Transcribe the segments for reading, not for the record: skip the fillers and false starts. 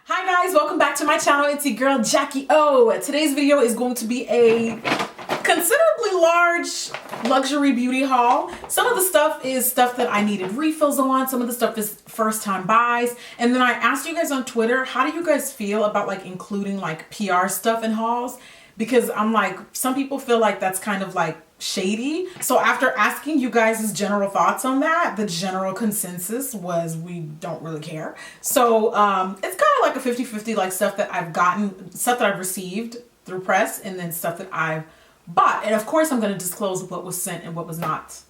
Hi guys, welcome back to my channel. It's your girl Jackie O. Today's video is going to be a considerably large luxury beauty haul. Some of the stuff is stuff that I needed refills on. Some of the stuff is first time buys. And then I asked you guys on Twitter, how do you guys feel about like including like PR stuff in hauls? Because I'm like, some people feel like that's kind of like shady. So after asking you guys' general thoughts on that, the general consensus was we don't really care. So it's kind of like a 50-50, like stuff that I've gotten, stuff that I've received through press, and then stuff that I've bought. And of course I'm going to disclose what was sent and what was not,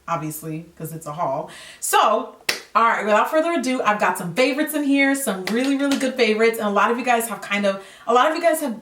obviously, because it's a haul. So all right, without further ado, I've got some favorites in here, some really, really good favorites. And a lot of you guys have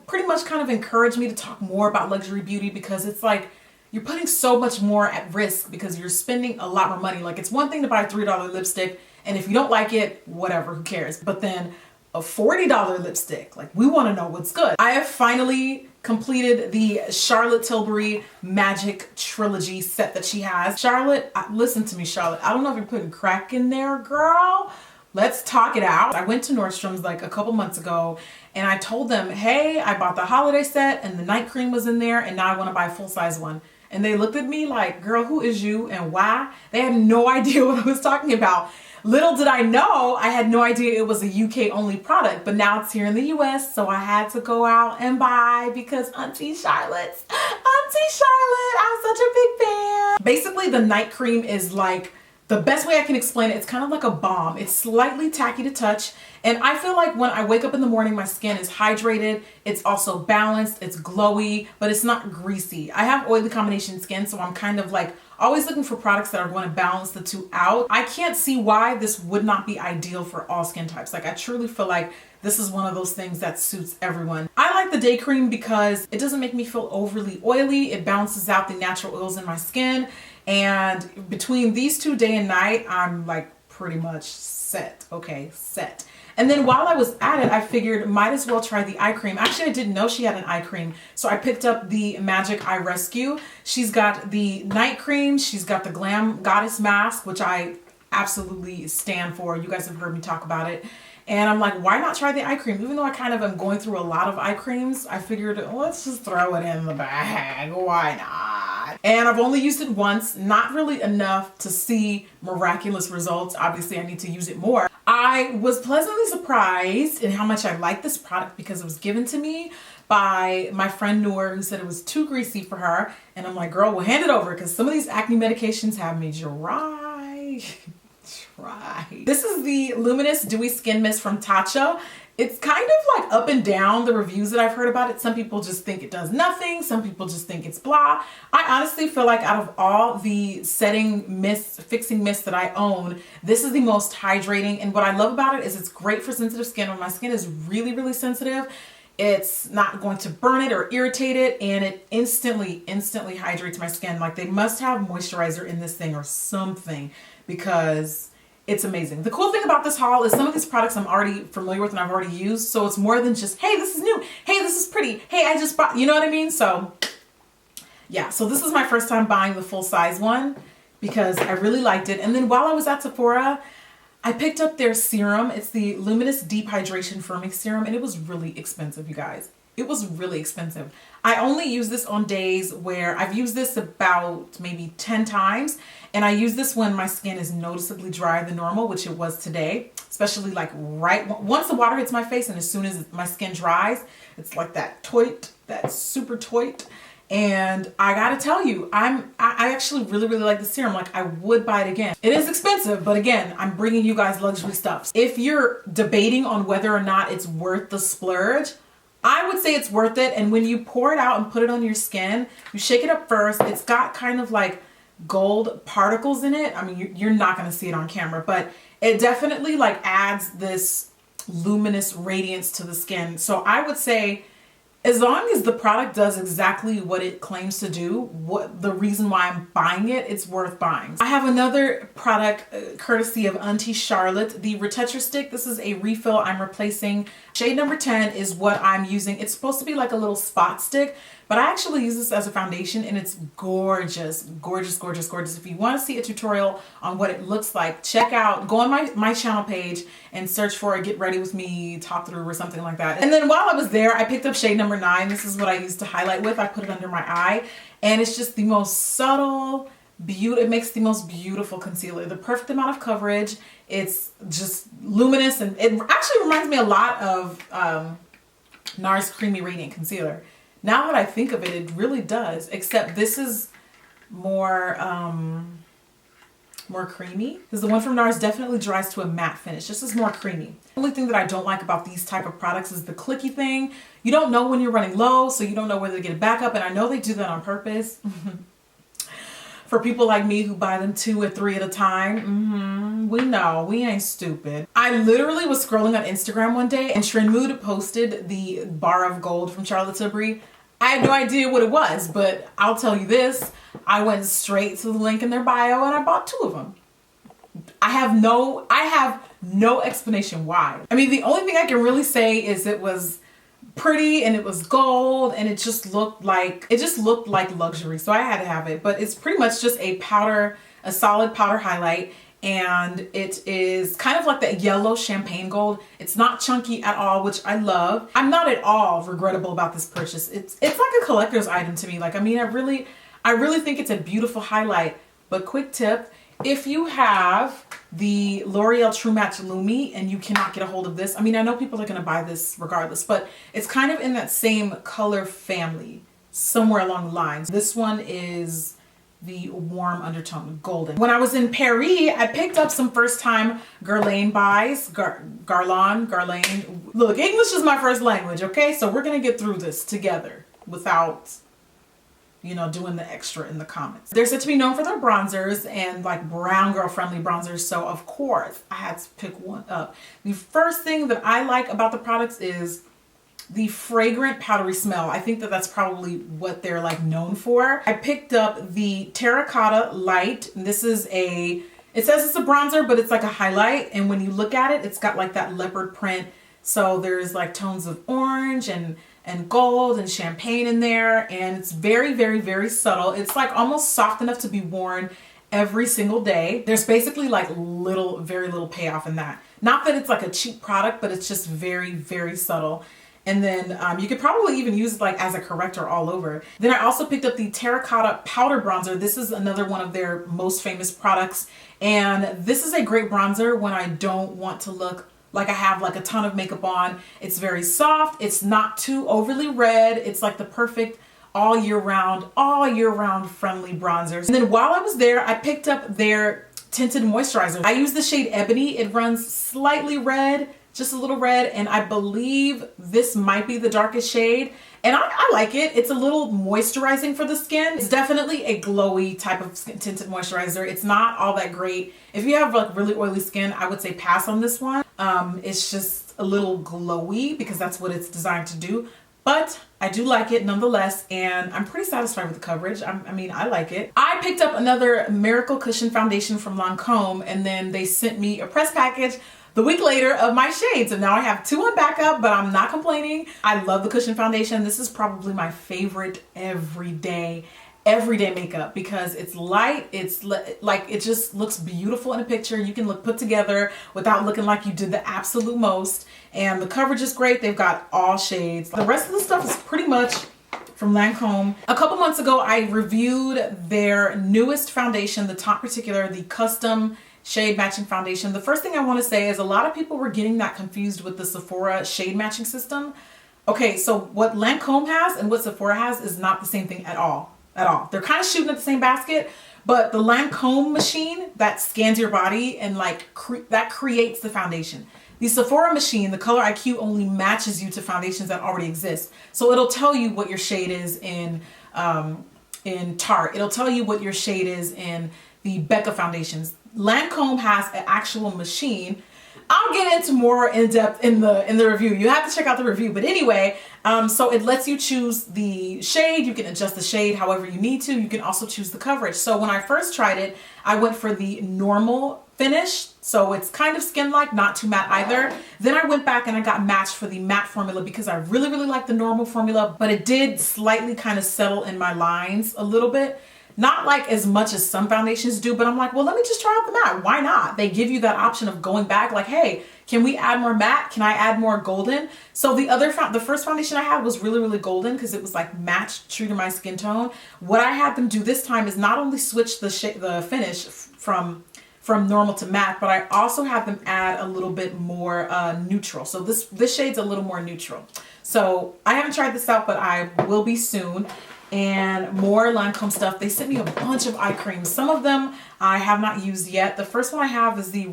pretty much kind of encouraged me to talk more about luxury beauty, because it's like, you're putting so much more at risk because you're spending a lot more money. Like, it's one thing to buy a $3 lipstick, and if you don't like it, whatever, who cares? But then a $40 lipstick, like, we want to know what's good. I have finally completed the Charlotte Tilbury Magic Trilogy set that she has. Charlotte, listen to me, Charlotte. I don't know if you're putting crack in there, girl. Let's talk it out. I went to Nordstrom's like a couple months ago and I told them, hey, I bought the holiday set and the night cream was in there and now I want to buy a full-size one. And they looked at me like, girl, who is you and why? They had no idea what I was talking about. Little did I know, I had no idea it was a UK only product, but now it's here in the US, so I had to go out and buy because Auntie Charlotte, I'm such a big fan. Basically, the night cream is like, the best way I can explain it, it's kind of like a balm. It's slightly tacky to touch. And I feel like when I wake up in the morning, my skin is hydrated. It's also balanced. It's glowy, but it's not greasy. I have oily combination skin, so I'm kind of like always looking for products that are going to balance the two out. I can't see why this would not be ideal for all skin types. Like, I truly feel like this is one of those things that suits everyone. I like the day cream because it doesn't make me feel overly oily. It balances out the natural oils in my skin. And between these two, day and night, I'm like pretty much set. Okay, set. And then while I was at it, I figured might as well try the eye cream. Actually, I didn't know she had an eye cream. So I picked up the Magic Eye Rescue. She's got the night cream. She's got the Glam Goddess Mask, which I absolutely stand for. You guys have heard me talk about it. And I'm like, why not try the eye cream? Even though I kind of am going through a lot of eye creams, I figured, let's just throw it in the bag. Why not? And I've only used it once, not really enough to see miraculous results. Obviously, I need to use it more. I was pleasantly surprised in how much I like this product because it was given to me by my friend Noor, who said it was too greasy for her. And I'm like, girl, well, hand it over, because some of these acne medications have me dry. This is the Luminous Dewy Skin Mist from Tacho. It's kind of like up and down, the reviews that I've heard about it. Some people just think it does nothing. Some people just think it's blah. I honestly feel like out of all the setting mists, fixing mists that I own, this is the most hydrating. And what I love about it is it's great for sensitive skin. When my skin is really, really sensitive, it's not going to burn it or irritate it, and it instantly hydrates my skin. Like, they must have moisturizer in this thing or something, because it's amazing. The cool thing about this haul is some of these products I'm already familiar with and I've already used. So it's more than just, hey, this is new. Hey, this is pretty. Hey, I just bought, you know what I mean? So yeah, so this is my first time buying the full size one because I really liked it. And then while I was at Sephora, I picked up their serum. It's the Luminous Deep Hydration Firming Serum, and it was really expensive, you guys. It was really expensive. I only use this on days where I've used this about maybe 10 times. And I use this when my skin is noticeably drier than normal, which it was today, especially like once the water hits my face and as soon as my skin dries, it's like that toit, that super toit. And I gotta tell you, I actually really, really like the serum. Like, I would buy it again. It is expensive, but again, I'm bringing you guys luxury stuff. If you're debating on whether or not it's worth the splurge, I would say it's worth it. And when you pour it out and put it on your skin, you shake it up first. It's got kind of like gold particles in it. I mean, you're not going to see it on camera, but it definitely like adds this luminous radiance to the skin. So I would say, as long as the product does exactly what it claims to do, the reason why I'm buying it, it's worth buying. I have another product courtesy of Auntie Charlotte, the Retoucher Stick. This is a refill I'm replacing. Shade number 10 is what I'm using. It's supposed to be like a little spot stick, but I actually use this as a foundation and it's gorgeous, gorgeous, gorgeous, gorgeous. If you want to see a tutorial on what it looks like, check out, go on my channel page and search for Get Ready With Me Talk Through or something like that. And then while I was there, I picked up shade number 9. This is what I used to highlight with. I put it under my eye and it's just the most subtle, it makes the most beautiful concealer. The perfect amount of coverage. It's just luminous and it actually reminds me a lot of NARS Creamy Radiant Concealer. Now that I think of it, it really does, except this is more more creamy, because the one from NARS definitely dries to a matte finish. This is more creamy. The only thing that I don't like about these type of products is the clicky thing. You don't know when you're running low, so you don't know whether to get it back up, and I know they do that on purpose. For people like me who buy them 2 or 3 at a time, we know, we ain't stupid. I literally was scrolling on Instagram one day and Mood posted the bar of gold from Charlotte Tilbury. I had no idea what it was, but I'll tell you this, I went straight to the link in their bio and I bought 2 of them. I have no explanation why. I mean, the only thing I can really say is it was pretty and it was gold and it just looked like luxury, so I had to have it. But it's pretty much just a solid powder highlight, and it is kind of like that yellow champagne gold. It's not chunky at all, which I love. I'm not at all regrettable about this purchase. It's like a collector's item to me. Like, I mean, I really think it's a beautiful highlight. But quick tip, if you have the L'Oreal True Match Lumi and you cannot get a hold of this, I mean, I know people are going to buy this regardless, but it's kind of in that same color family somewhere along the lines. This one is the warm undertone golden. When I was in Paris, I picked up some first time Guerlain buys. Guerlain. Look, English is my first language, okay? So we're going to get through this together without, you know, doing the extra in the comments. They're said to be known for their bronzers and like brown girl friendly bronzers. So of course I had to pick one up. The first thing that I like about the products is the fragrant powdery smell. I think that that's probably what they're like known for. I picked up the Terra Light. This is it says it's a bronzer, but it's like a highlight. And when you look at it, it's got like that leopard print. So there's like tones of orange and gold and champagne in there, and it's very, very, very subtle. It's like almost soft enough to be worn every single day. There's basically like very little payoff in that. Not that it's like a cheap product, but it's just very, very subtle. And then you could probably even use it like as a corrector all over. Then I also picked up the Terracotta Powder Bronzer. This is another one of their most famous products. And this is a great bronzer when I don't want to look like I have like a ton of makeup on. It's very soft. It's not too overly red. It's like the perfect all year round friendly bronzers. And then while I was there, I picked up their Tinted Moisturizer. I use the shade Ebony. It runs slightly red, just a little red, and I believe this might be the darkest shade. And I like it. It's a little moisturizing for the skin. It's definitely a glowy type of tinted moisturizer. It's not all that great. If you have like really oily skin, I would say pass on this one. It's just a little glowy because that's what it's designed to do. But I do like it nonetheless, and I'm pretty satisfied with the coverage. I mean, I like it. I picked up another Miracle Cushion Foundation from Lancome, and then they sent me a press package the week later of my shades. And now I have 2 on backup, but I'm not complaining. I love the Cushion Foundation. This is probably my favorite everyday makeup because it's light. It's like, it just looks beautiful in a picture. You can look put together without looking like you did the absolute most. And the coverage is great. They've got all shades. The rest of the stuff is pretty much from Lancome. A couple months ago, I reviewed their newest foundation, the Teint Particular, the custom shade matching foundation. The first thing I want to say is a lot of people were getting that confused with the Sephora shade matching system. Okay, so what Lancome has and what Sephora has is not the same thing at all. They're kind of shooting at the same basket, but the Lancome machine that scans your body and like that creates the foundation. The Sephora machine, the Color IQ, only matches you to foundations that already exist. So it'll tell you what your shade is in Tarte. It'll tell you what your shade is in the Becca foundations. Lancome has an actual machine I'll get into more in depth in the review. You have to check out the review. But anyway, so it lets you choose the shade. You can adjust the shade however you need to. You can also choose the coverage. So when I first tried it, I went for the normal finish. So it's kind of skin-like, not too matte either. Then I went back and I got matched for the matte formula because I really, really like the normal formula, but it did slightly kind of settle in my lines a little bit. Not like as much as some foundations do, but I'm like, well, let me just try out the matte. Why not? They give you that option of going back like, hey, can we add more matte? Can I add more golden? So the first foundation I had was really, really golden because it was like matched true to my skin tone. What I had them do this time is not only switch the finish from normal to matte, but I also have them add a little bit more neutral. So this shade's a little more neutral. So I haven't tried this out, but I will be soon. And more Lancome stuff. They sent me a bunch of eye creams. Some of them I have not used yet. The first one I have is the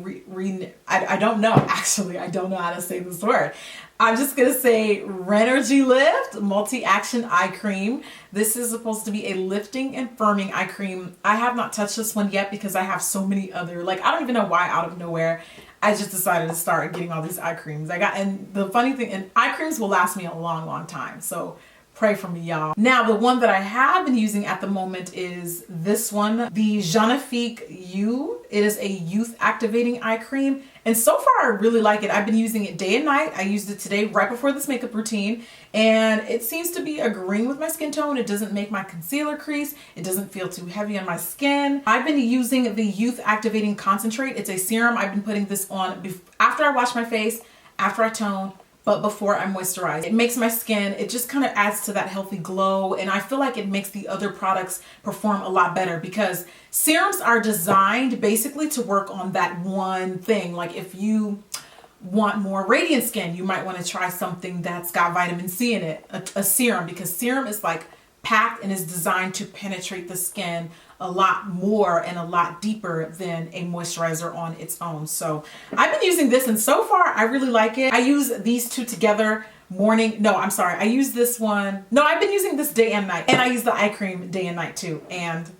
I don't know, actually. I don't know how to say this word. I'm just going to say Renergie Lift Multi-Action Eye Cream. This is supposed to be a lifting and firming eye cream. I have not touched this one yet because I have so many other, like, I don't even know why out of nowhere I just decided to start getting all these eye creams. And the funny thing, and eye creams will last me a long, long time. So pray for me, y'all. Now, the one that I have been using at the moment is this one, the Visionnaire You. It is a youth activating eye cream. And so far, I really like it. I've been using it day and night. I used it today right before this makeup routine. And it seems to be agreeing with my skin tone. It doesn't make my concealer crease. It doesn't feel too heavy on my skin. I've been using the Youth Activating Concentrate. It's a serum. I've been putting this on after I wash my face, after I tone, but before I moisturize. It makes my skin, it just kind of adds to that healthy glow, and I feel like it makes the other products perform a lot better because serums are designed basically to work on that one thing. Like if you want more radiant skin, you might want to try something that's got vitamin C in it, a serum, because serum is like packed and is designed to penetrate the skin a lot more and a lot deeper than a moisturizer on its own. So I've been using this, and so far I really like it. I use these two together I use this one. No, I've been using this day and night, and I use the eye cream day and night too, and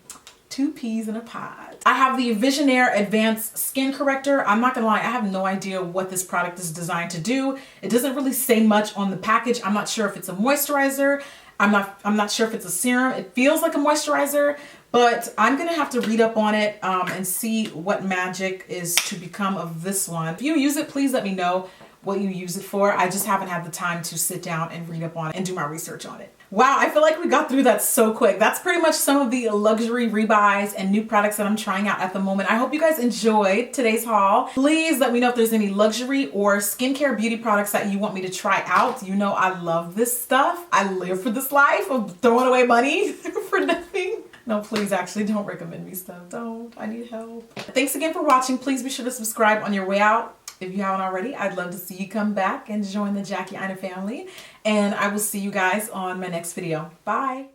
two peas in a pod. I have the Visionnaire Advanced Skin Corrector. I'm not gonna lie, I have no idea what this product is designed to do. It doesn't really say much on the package. I'm not sure if it's a moisturizer. I'm not sure if it's a serum. It feels like a moisturizer, but I'm gonna have to read up on it and see what magic is to become of this one. If you use it, please let me know what you use it for. I just haven't had the time to sit down and read up on it and do my research on it. Wow, I feel like we got through that so quick. That's pretty much some of the luxury rebuys and new products that I'm trying out at the moment. I hope you guys enjoyed today's haul. Please let me know if there's any luxury or skincare beauty products that you want me to try out. You know I love this stuff. I live for this life of throwing away money for nothing. No, please, actually, don't recommend me stuff. Don't. I need help. Thanks again for watching. Please be sure to subscribe on your way out. If you haven't already, I'd love to see you come back and join the Jackie Aina family. And I will see you guys on my next video. Bye.